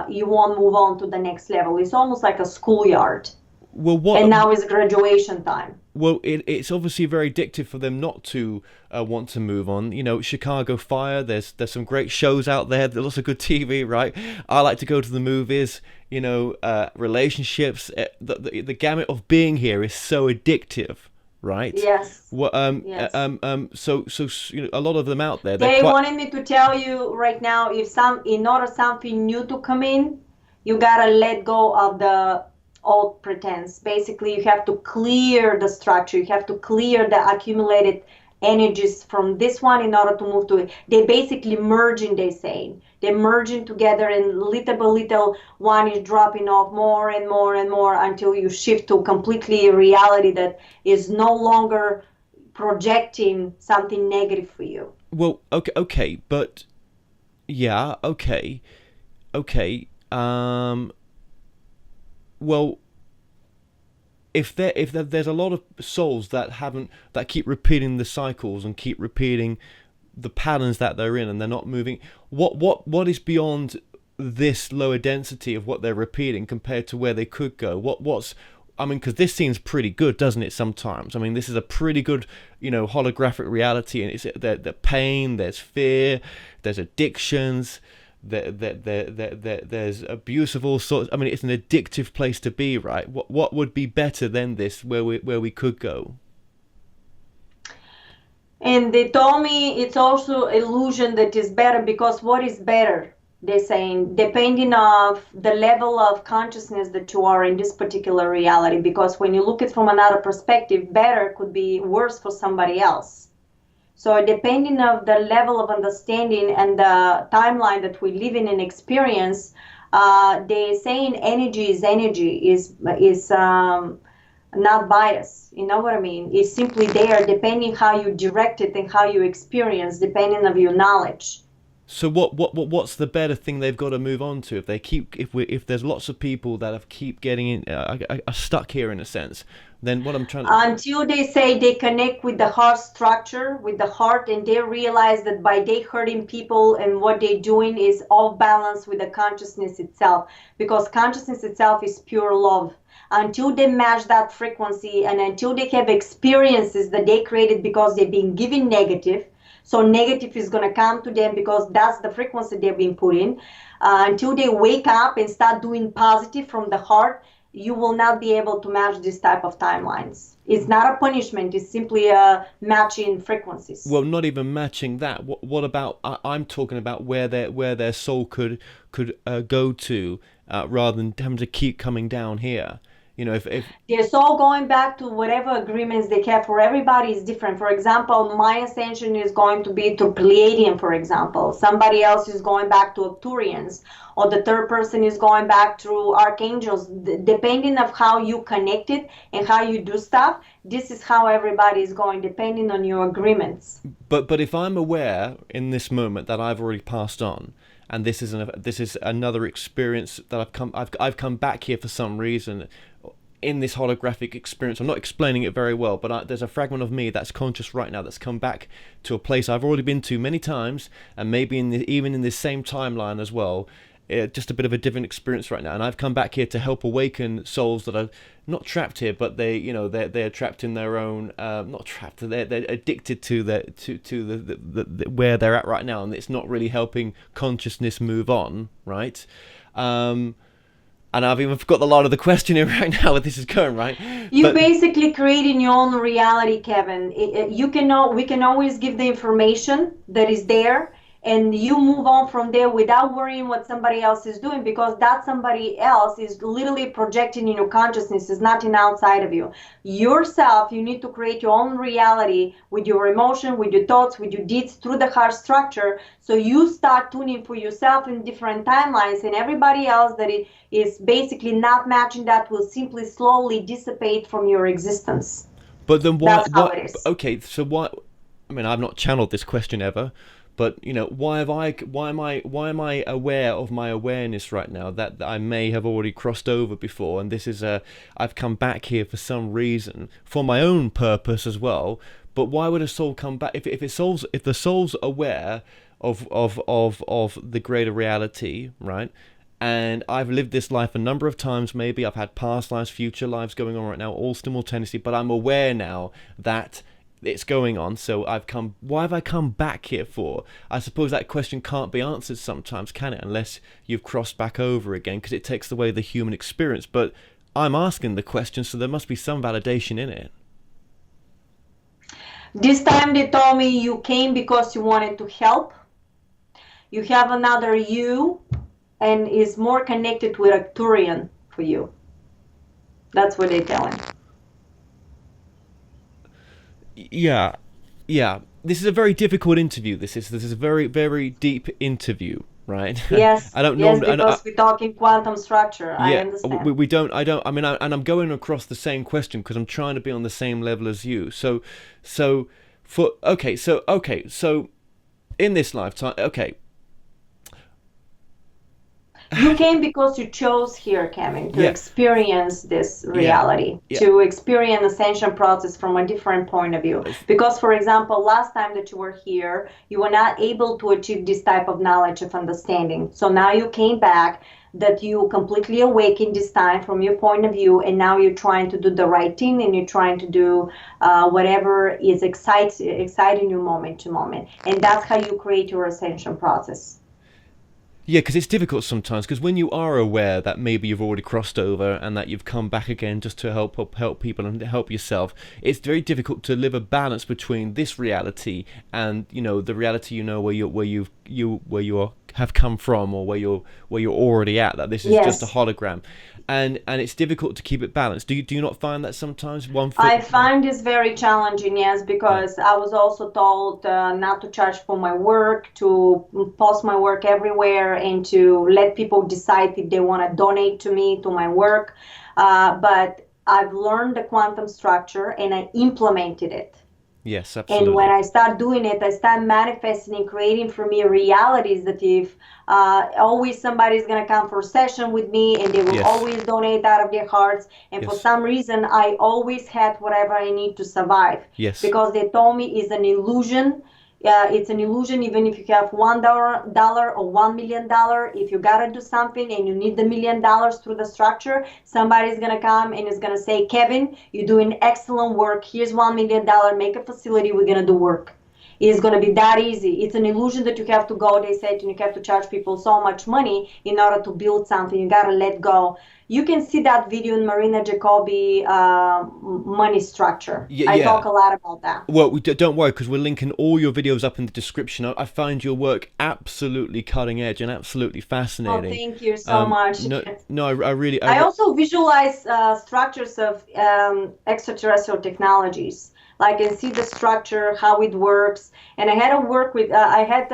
You won't move on to the next level. It's almost like a schoolyard. And now is graduation time. Well, it's obviously very addictive for them not to want to move on. You know, Chicago Fire, there's some great shows out there. There's lots of good TV, right? I like to go to the movies. You know, relationships. The gamut of being here is so addictive. Right. Yes. Well, yes. So you know, a lot of them out there. They wanted me to tell you right now, in order something new to come in, you gotta let go of the old pretense. Basically, you have to clear the structure. You have to clear the accumulated energies from this one in order to move to it. They basically merging. They saying they're merging together, and little by little, one is dropping off more and more and more until you shift to completely a reality that is no longer projecting something negative for you. Well, okay, but yeah, okay. Well, if there's a lot of souls that keep repeating the cycles and keep repeating the patterns that they're in and they're not moving, what is beyond this lower density of what they're repeating compared to where they could go? Because this seems pretty good, doesn't it, sometimes? I mean, this is a pretty good, holographic reality, and it's the pain, there's fear, there's addictions, there's abuse of all sorts. I mean, it's an addictive place to be, right? What would be better than this, where we could go? And they told me it's also illusion that is better, because what is better? They're saying, depending on the level of consciousness that you are in this particular reality, because when you look at it from another perspective, better could be worse for somebody else. So depending on the level of understanding and the timeline that we live in and experience, they're saying energy is not biased. You know what I mean? It's simply there, depending how you direct it and how you experience, depending on your knowledge. So what's the better thing they've got to move on to? If there's lots of people that keep getting in, are stuck here in a sense, then what I'm trying to... Until they say they connect with the heart structure, with the heart, and they realize that by they hurting people and what they're doing is off balance with the consciousness itself, because consciousness itself is pure love. Until they match that frequency and until they have experiences that they created because they've been given negative, So negative is going to come to them because that's the frequency they've been put in. Until they wake up and start doing positive from the heart, you will not be able to match this type of timelines. It's not a punishment. It's simply a matching frequencies. Well, not even matching that. What about? I'm talking about where their soul could go to, rather than having to keep coming down here. You know, if It's all going back to whatever agreements they have. For everybody is different. For example, my ascension is going to be to Pleiadian, for example. Somebody else is going back to Arcturians, or the third person is going back to archangels. Depending of how you connect it and how you do stuff, this is how everybody is going, depending on your agreements. But if I'm aware in this moment that I've already passed on, and this is another experience that I've come back here for some reason. In this holographic experience, I'm not explaining it very well, but there's a fragment of me that's conscious right now that's come back to a place I've already been to many times, and maybe even in this same timeline as well. Just a bit of a different experience right now, and I've come back here to help awaken souls that are not trapped here, but they're trapped in their own, not trapped, they're addicted to the where they're at right now, and it's not really helping consciousness move on, right? And I've even forgot the lot of the question here right now where this is going, right? You basically creating your own reality, Kevin. We can always give the information that is there, and you move on from there without worrying what somebody else is doing, because that somebody else is literally projecting in your consciousness. Is nothing outside of you. Yourself, you need to create your own reality with your emotion, with your thoughts, with your deeds, through the heart structure. So you start tuning for yourself in different timelines, and everybody else that is basically not matching that will simply slowly dissipate from your existence. But then why? That's how it is. Okay, so why? I mean, I've not channeled this question ever. But why am I aware of my awareness right now that I may have already crossed over before, and this is I've come back here for some reason, for my own purpose as well. But why would a soul come back if the soul's aware of the greater reality, right? And I've lived this life a number of times. Maybe I've had past lives, future lives going on right now, all simultaneously. But I'm aware now that it's going on, so why have I come back here for? I suppose that question can't be answered sometimes, can it? Unless you've crossed back over again, because it takes away the human experience. But I'm asking the question, so there must be some validation in it. This time they told me you came because you wanted to help. You have another you, and is more connected with Arcturian for you. That's what they're telling. Yeah. This is a very difficult interview. This is a very, very deep interview, right? Yes. I don't yes, know. because we're talking quantum structure. Yeah, I understand. We don't. I don't. I mean, and I'm going across the same question because I'm trying to be on the same level as you. So in this lifetime, okay. You came because you chose here, Kevin, to experience this reality, to experience ascension process from a different point of view. Because, for example, last time that you were here, you were not able to achieve this type of knowledge of understanding. So now you came back, that you completely awakened this time from your point of view, and now you're trying to do the right thing, and you're trying to do whatever is exciting you moment to moment. And that's how you create your ascension process. Yeah, because it's difficult sometimes, because when you are aware that maybe you've already crossed over and that you've come back again just to help people and help yourself, it's very difficult to live a balance between this reality and the reality where you have come from, or where you're already at, that this is just a hologram. And it's difficult to keep it balanced. Do you not find that sometimes? I find this very challenging, yes, because I was also told not to charge for my work, to post my work everywhere, and to let people decide if they want to donate to me, to my work. But I've learned the quantum structure and I implemented it. Yes, absolutely. And when I start doing it, I start manifesting and creating for me realities that if always somebody's going to come for a session with me, and they will always donate out of their hearts. And for some reason, I always had whatever I need to survive. Yes. Because they told me it's an illusion. It's an illusion, even if you have $1 or $1 million. If you got to do something and you need the $1 million through the structure, somebody's going to come and is going to say, Kevin, you're doing excellent work. Here's $1 million. Make a facility. We're going to do work. is going to be that easy. It's an illusion that you have to go, they said, and you have to charge people so much money in order to build something. You got to let go. You can see that video in Marina Jacobi, money structure. I talk a lot about that. Well, don't worry, because we're linking all your videos up in the description. I find your work absolutely cutting edge and absolutely fascinating. Oh, thank you so much. I also visualize structures of extraterrestrial technologies. Like, I see the structure, how it works. And I had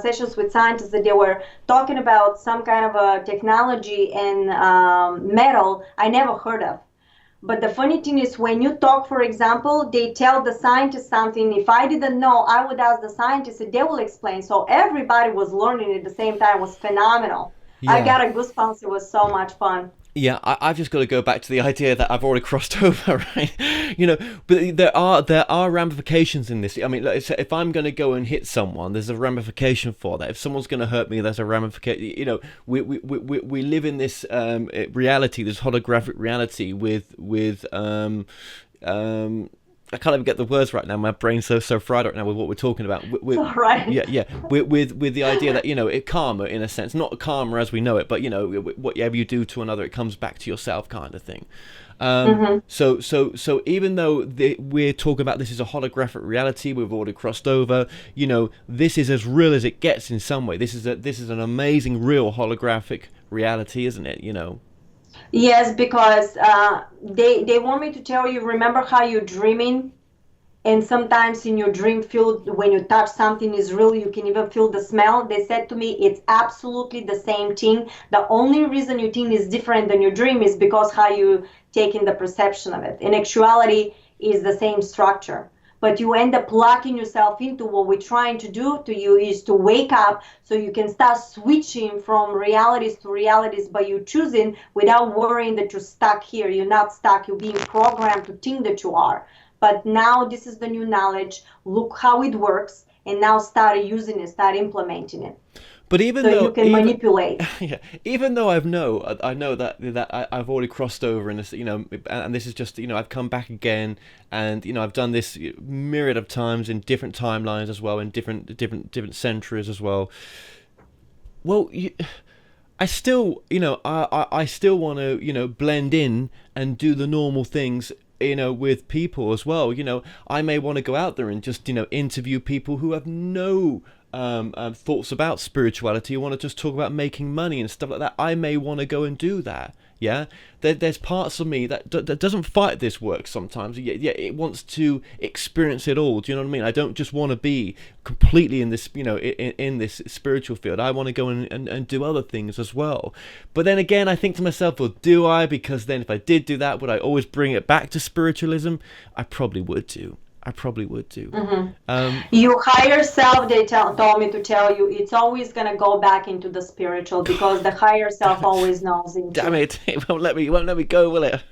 sessions with scientists that they were talking about some kind of a technology and metal I never heard of. But the funny thing is, when you talk, for example, they tell the scientist something. If I didn't know, I would ask the scientist and they will explain. So everybody was learning at the same time. It was phenomenal. Yeah. I got a goosebumps. It was so much fun. Yeah, I've just got to go back to the idea that I've already crossed over, right? But there are ramifications in this. I mean, if I'm going to go and hit someone, there's a ramification for that. If someone's going to hurt me, there's a ramification. We live in this reality, this holographic reality with I can't even get the words right now. My brain's so fried right now with what we're talking about. Right. Yeah. With the idea that it karma, in a sense, not karma as we know it, but whatever you do to another, it comes back to yourself, kind of thing. So even though we're talking about this is a holographic reality, we've already crossed over. This is as real as it gets in some way. This is an amazing, real holographic reality, isn't it? Yes, because they want me to tell you, remember how you're dreaming? And sometimes in your dream field, when you touch something is real, you can even feel the smell. They said to me, it's absolutely the same thing. The only reason you think is different than your dream is because how you take in the perception of it. In actuality, is the same structure. But you end up locking yourself into what we're trying to do to you is to wake up so you can start switching from realities to realities by you choosing without worrying that you're stuck here. You're not stuck. You're being programmed to think that you are. But now this is the new knowledge. Look how it works. And now start using it, start implementing it. But you can manipulate. Yeah, even though I know that I've already crossed over in this, and this is just, I've come back again, and I've done this myriad of times in different timelines as well, in different centuries as well. Well, I still, I still want to, blend in and do the normal things, with people as well. I may want to go out there and just, interview people who have no thoughts about spirituality, you want to just talk about making money and stuff like that. I may want to go and do that. Yeah, there's parts of me that doesn't fight this work sometimes. Yeah, it wants to experience it all. Do you know what I mean? I don't just want to be completely in this, in this spiritual field. I want to go and do other things as well. But then again, I think to myself, well, do I? Because then if I did do that, would I always bring it back to spiritualism? I probably would do. Mm-hmm. Your higher self, they told me to tell you, it's always going to go back into the spiritual because the higher self always knows. Damn it! It won't let me go, will it?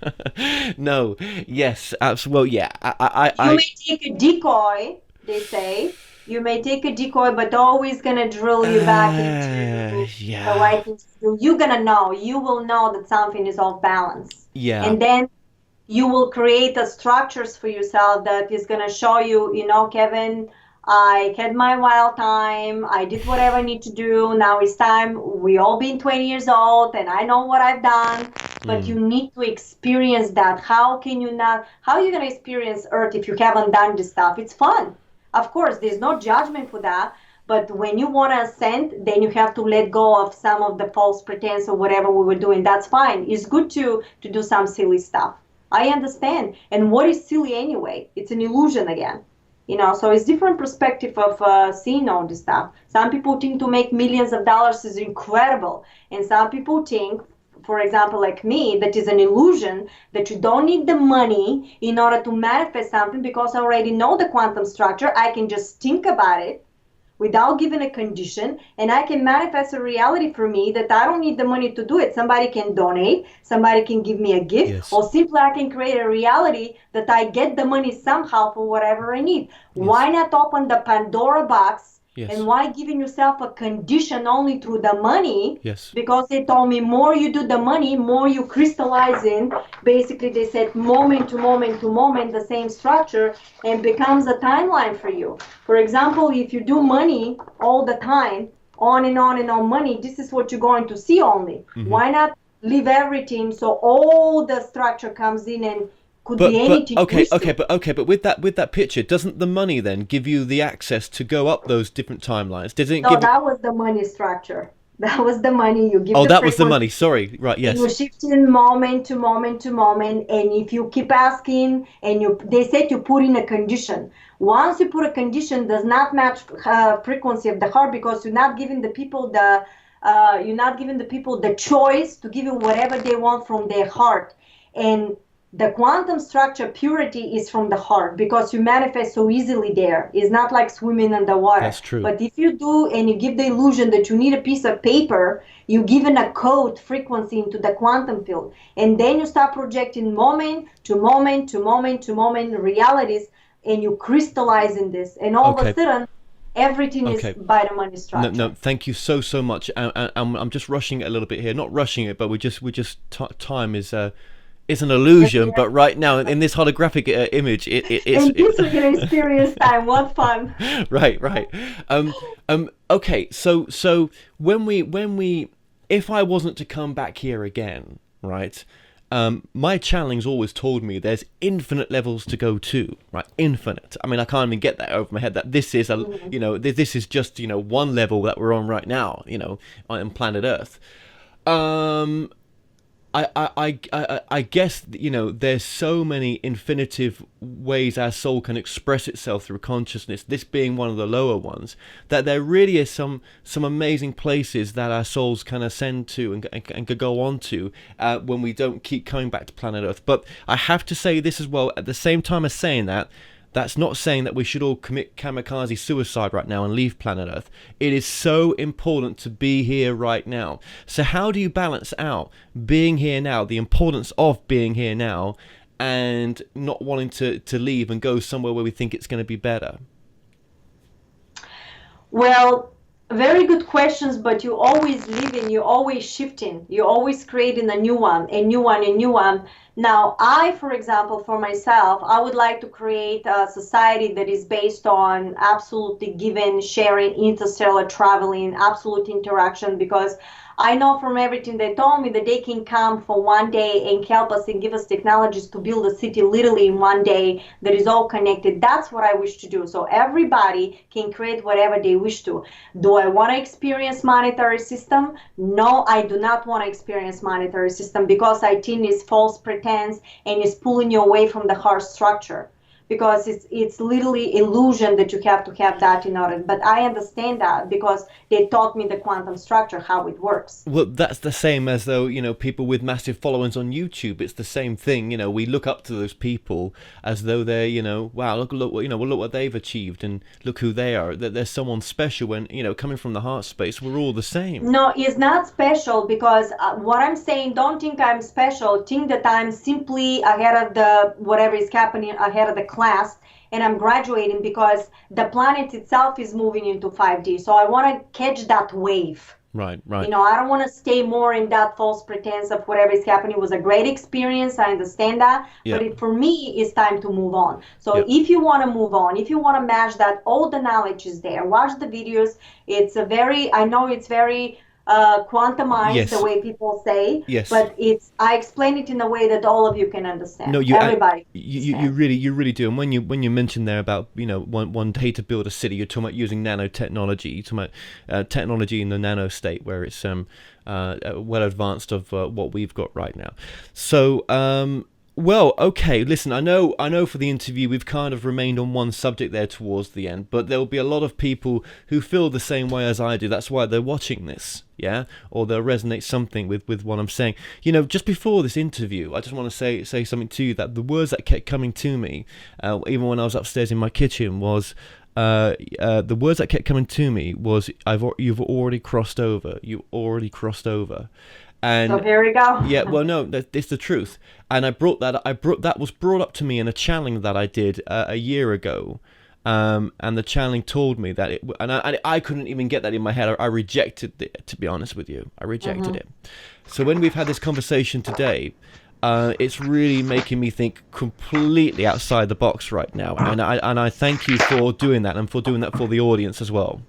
No. Yes. Absolutely. Well, yeah. You may take a decoy. They say you may take a decoy, but always going to drill you back into the right thing to do. You're going to know. You will know that something is off balance. Yeah. And then you will create the structures for yourself that is going to show you, Kevin, I had my wild time. I did whatever I need to do. Now it's time. We all been 20 years old and I know what I've done, but you need to experience that. How are you going to experience Earth if you haven't done this stuff? It's fun. Of course, there's no judgment for that. But when you want to ascend, then you have to let go of some of the false pretense or whatever we were doing. That's fine. It's good to do some silly stuff. I understand. And what is silly anyway? It's an illusion again. So it's different perspective of seeing all this stuff. Some people think to make millions of dollars is incredible. And some people think, for example, like me, that is an illusion, that you don't need the money in order to manifest something because I already know the quantum structure. I can just think about it without giving a condition, and I can manifest a reality for me that I don't need the money to do it. Somebody can donate, somebody can give me a gift, yes. Or simply I can create a reality that I get the money somehow for whatever I need. Yes. Why not open the Pandora box Yes. And why giving yourself a condition only through the money? Yes. Because they told me more you do the money, more you crystallize in. Basically, they said moment to moment to moment, the same structure, and becomes a timeline for you. For example, if you do money all the time, on and on and on money, this is what you're going to see only. Mm-hmm. Why not leave everything so all the structure comes in and could be anything. But with that picture, doesn't the money then give you the access to go up those different timelines? That was the money structure. That was the money you give. Oh, that was the money. Sorry, right? Yes. You shift in moment to moment to moment, and if you keep asking, and they said you put in a condition. Once you put a condition, does not match frequency of the heart, because you're not giving the people the choice to give you whatever they want from their heart. And the quantum structure purity is from the heart, because you manifest so easily there. It's not like swimming in the water. That's true. But if you do, and you give the illusion that you need a piece of paper, you're given a code frequency into the quantum field. And then you start projecting moment to moment to moment to moment realities, and you crystallize in this. And all of a sudden, everything is by the money structure. No, thank you so much. I'm just rushing it a little bit here. Not rushing it, but time is... It's an illusion, but right now in this holographic image, it's. And this we're gonna experience time. What fun! Right. Okay. So when we, if I wasn't to come back here again, right? My channeling's always told me there's infinite levels to go to, right? Infinite. I mean, I can't even get that over my head. That this is this is just one level that we're on right now, on planet Earth. I guess there's so many infinitive ways our soul can express itself through consciousness, this being one of the lower ones, that there really is some amazing places that our souls can ascend to and could go on to when we don't keep coming back to planet Earth. But I have to say this as well, at the same time as saying that, that's not saying that we should all commit kamikaze suicide right now and leave planet Earth. It is so important to be here right now. So how do you balance out being here now, the importance of being here now, and not wanting to leave and go somewhere where we think it's going to be better? Well, very good questions, but you always living, you're always shifting, you're always creating a new one, a new one, a new one. Now, for example, for myself, I would like to create a society that is based on absolutely giving, sharing, interstellar traveling, absolute interaction, because I know from everything they told me that they can come for one day and help us and give us technologies to build a city literally in one day that is all connected. That's what I wish to do. So everybody can create whatever they wish to. Do I want to experience monetary system? No, I do not want to experience monetary system, because I think it's false pretense and it's pulling you away from the heart structure. Because it's literally illusion that you have to have that in order. But I understand that because they taught me the quantum structure, how it works. Well, that's the same as though, people with massive followings on YouTube. It's the same thing. We look up to those people as though they're, wow, look what they've achieved and look who they are. That there's someone special when, coming from the heart space, we're all the same. No, it's not special, because what I'm saying, don't think I'm special. Think that I'm simply ahead of the, whatever is happening, ahead of the class, and I'm graduating, because the planet itself is moving into 5D. So I want to catch that wave. Right. I don't want to stay more in that false pretense of whatever is happening. It was a great experience. I understand that. Yep. But for me, it's time to move on. So if you want to move on, if you want to match that, all the knowledge is there. Watch the videos. I know it's very quantumized, the way people say, but I explain it in a way that all of you can understand. No, everybody. You really do. And when you mentioned there about one day to build a city, you're talking about using nanotechnology. You're talking about technology in the nano state, where it's well advanced of what we've got right now. So. Well, okay, listen, I know for the interview we've kind of remained on one subject there towards the end, but there will be a lot of people who feel the same way as I do. That's why they're watching this, yeah? Or they'll resonate something with what I'm saying. Just before this interview, I just want to say something to you, that the words that kept coming to me, even when I was upstairs in my kitchen, was... the words that kept coming to me was, you've already crossed over. You already crossed over. And so here we go. Yeah, well, no, it's the truth. And that was brought up to me in a channeling that I did a year ago. and the channeling told me that I couldn't even get that in my head. I rejected it, to be honest with you. I rejected it. So when we've had this conversation today, it's really making me think completely outside the box right now, and I thank you for doing that, and for doing that for the audience as well.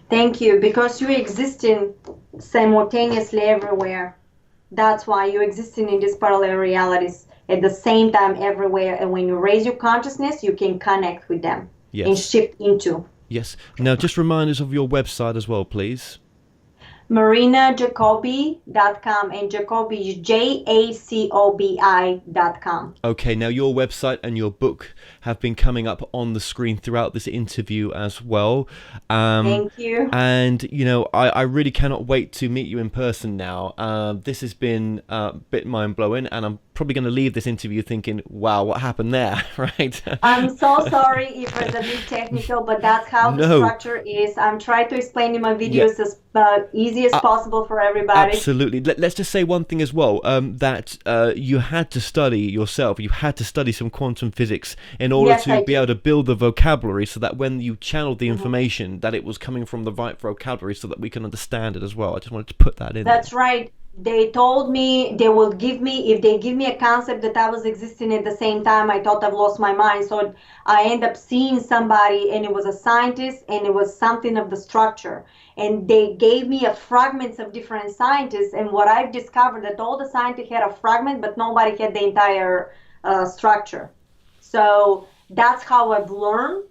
Thank you, because you existing simultaneously everywhere. That's why you're existing in these parallel realities at the same time everywhere, and when you raise your consciousness, you can connect with them. Yes. And shift into. Yes. Now, just remind us of your website as well, please. MarinaJacobi.com, and Jacobi is JACOBI.com. Okay, now your website and your book have been coming up on the screen throughout this interview as well. Thank you. And, you know, I really cannot wait to meet you in person now. This has been a bit mind-blowing, and I'm probably going to leave this interview thinking, wow, what happened there, right? I'm so sorry if it's a bit technical, but that's how the structure is. I'm trying to explain in my videos as easy as possible for everybody. Absolutely. Let's just say one thing as well, that you had to study yourself. You had to study some quantum physics in order to be able to build the vocabulary, so that when you channeled the information, that it was coming from the right vocabulary, so that we can understand it as well. I just wanted to put that in. That's right. They told me they will give me, if they give me a concept that I was existing at the same time, I thought I've lost my mind. So I end up seeing somebody, and it was a scientist, and it was something of the structure. And they gave me a fragments of different scientists. And what I've discovered, that all the scientists had a fragment, but nobody had the entire structure. So that's how I've learned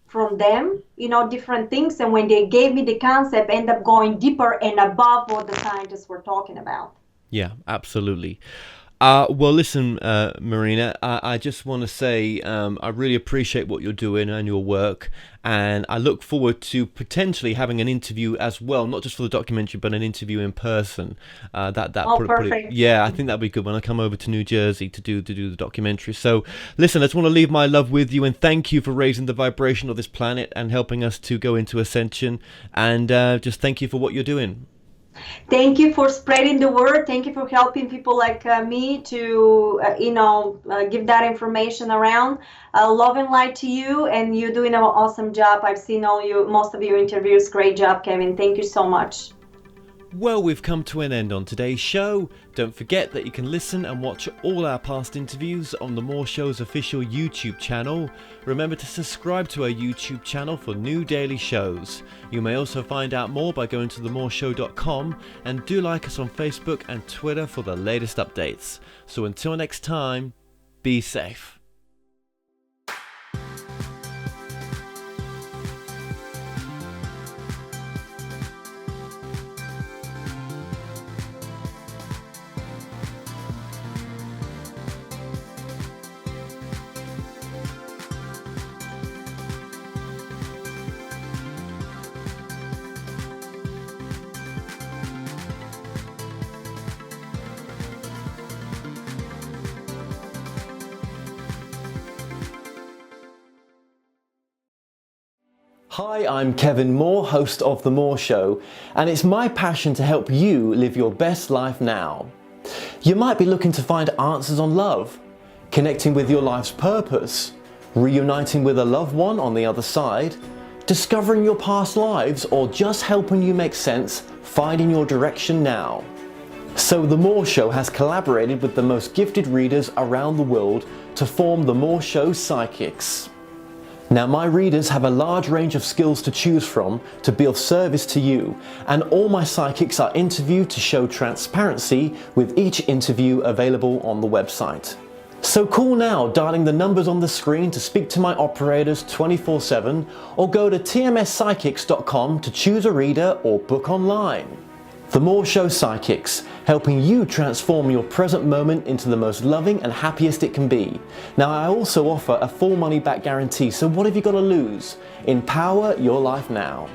from them, you know, different things. And when they gave me the concept, end up going deeper and above what the scientists were talking about. Yeah, absolutely. Well, listen, Marina, I just want to say I really appreciate what you're doing and your work, and I look forward to potentially having an interview as well, not just for the documentary, but an interview in person. Perfect. Yeah, I think that'd be good when I come over to New Jersey to do the documentary. So, listen, I just want to leave my love with you, and thank you for raising the vibration of this planet and helping us to go into ascension, and just thank you for what you're doing. Thank you for spreading the word. Thank you for helping people like me to, give that information around. Love and light to you, and you're doing an awesome job. I've seen most of your interviews. Great job, Kevin. Thank you so much. Well, we've come to an end on today's show. Don't forget that you can listen and watch all our past interviews on The More Show's official YouTube channel. Remember to subscribe to our YouTube channel for new daily shows. You may also find out more by going to themoreshow.com, and do like us on Facebook and Twitter for the latest updates. So until next time, be safe. Hi, I'm Kevin Moore, host of The More Show, and it's my passion to help you live your best life now. You might be looking to find answers on love, connecting with your life's purpose, reuniting with a loved one on the other side, discovering your past lives, or just helping you make sense, finding your direction now. So The More Show has collaborated with the most gifted readers around the world to form The More Show Psychics. Now, my readers have a large range of skills to choose from to be of service to you, and all my psychics are interviewed to show transparency, with each interview available on the website. So call now, dialing the numbers on the screen to speak to my operators 24/7, or go to tmspsychics.com to choose a reader or book online. The More Show Psychics, helping you transform your present moment into the most loving and happiest it can be. Now, I also offer a full money back guarantee, so what have you got to lose? Empower your life now.